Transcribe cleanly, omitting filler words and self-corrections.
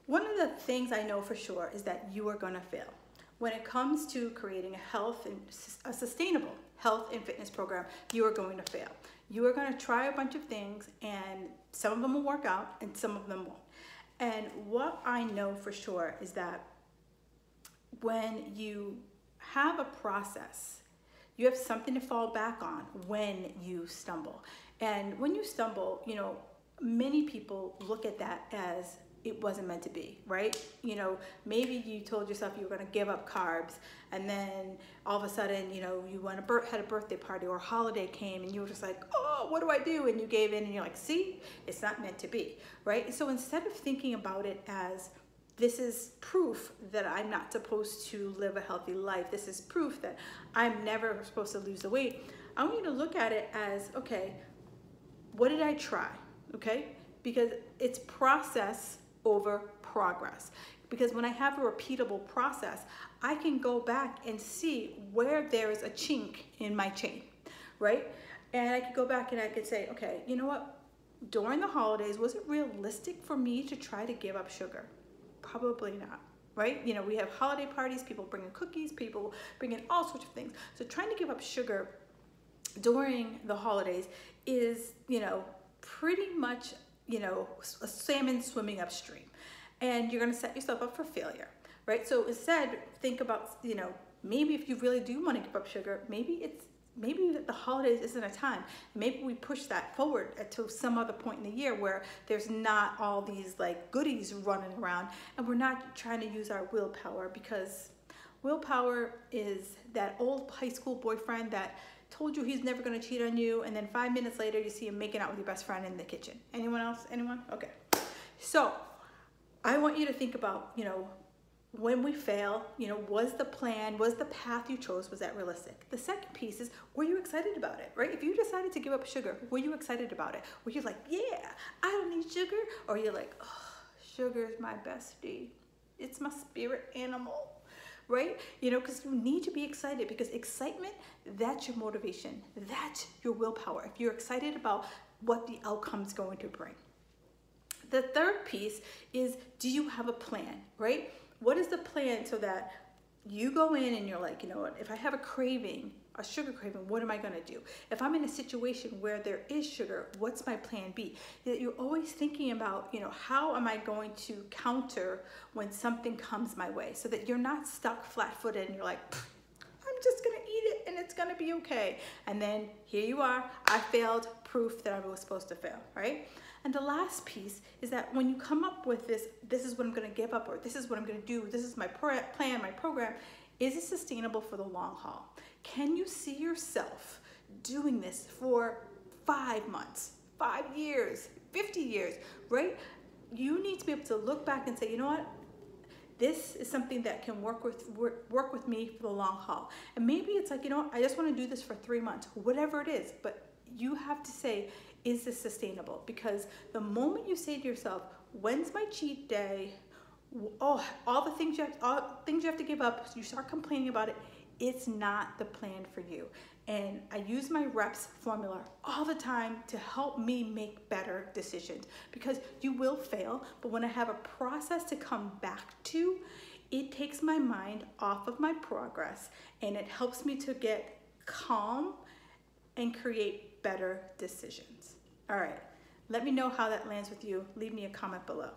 One of the things I know for sure is that you are going to fail. When it comes to creating a sustainable health and fitness program, you are going to fail. You are going to try a bunch of things, and some of them will work out and some of them won't. And what I know for sure is that when you have a process, you have something to fall back on when you stumble. And when you stumble, many people look at that as it wasn't meant to be, right? Maybe you told yourself you were going to give up carbs, and then all of a sudden, you had a birthday party or a holiday came, and you were just like, oh, what do I do? And you gave in, and you're like, see, it's not meant to be, right? So instead of thinking about it as this is proof that I'm not supposed to live a healthy life, this is proof that I'm never supposed to lose the weight, I want you to look at it as, okay, what did I try? Okay, because it's process over progress. Because when I have a repeatable process, I can go back and see where there is a chink in my chain, right? And I could go back and I could say, okay, you know what? During the holidays, was it realistic for me to try to give up sugar? Probably not, right? We have holiday parties, people bring in cookies, people bring in all sorts of things. So trying to give up sugar during the holidays is, pretty much, a salmon swimming upstream, and you're going to set yourself up for failure, right? So instead, think about, maybe if you really do want to give up sugar, maybe the holidays isn't a time. Maybe we push that forward to some other point in the year where there's not all these like goodies running around, and we're not trying to use our willpower, because willpower is that old high school boyfriend that told you he's never going to cheat on you, and then 5 minutes later you see him making out with your best friend in the kitchen. Anyone else? Anyone? Okay. So I want you to think about, when we fail, was the plan, was the path you chose, was that realistic? The second piece is, were you excited about it, right? If you decided to give up sugar, were you excited about it? Were you like, yeah, I don't need sugar? Or you're like, oh, sugar is my bestie. It's my spirit animal. Right? Because you need to be excited, because excitement, that's your motivation. That's your willpower. If you're excited about what the outcome's going to bring. The third piece is, do you have a plan, right? What is the plan so that you go in and you're like, you know what, if I have a craving, a sugar craving, what am I going to do? If I'm in a situation where there is sugar, what's my plan B? That you're always thinking about, how am I going to counter when something comes my way, so that you're not stuck flat-footed and you're like, I'm just going to eat it and it's going to be okay. And then here you are, I failed, proof that I was supposed to fail, right? And the last piece is that when you come up with this is what I'm going to give up, or this is what I'm going to do, this is my plan, my program, is it sustainable for the long haul? Can you see yourself doing this for 5 months, 5 years, 50 years, right? You need to be able to look back and say, you know what? This is something that can work with me for the long haul. And maybe it's like, I just want to do this for 3 months, whatever it is. But you have to say, is this sustainable? Because the moment you say to yourself, when's my cheat day? Oh, all the things you have to give up, you start complaining about it. It's not the plan for you. And I use my reps formula all the time to help me make better decisions, because you will fail, but when I have a process to come back to, it takes my mind off of my progress, and it helps me to get calm and create better decisions. All right, let me know how that lands with you. Leave me a comment below.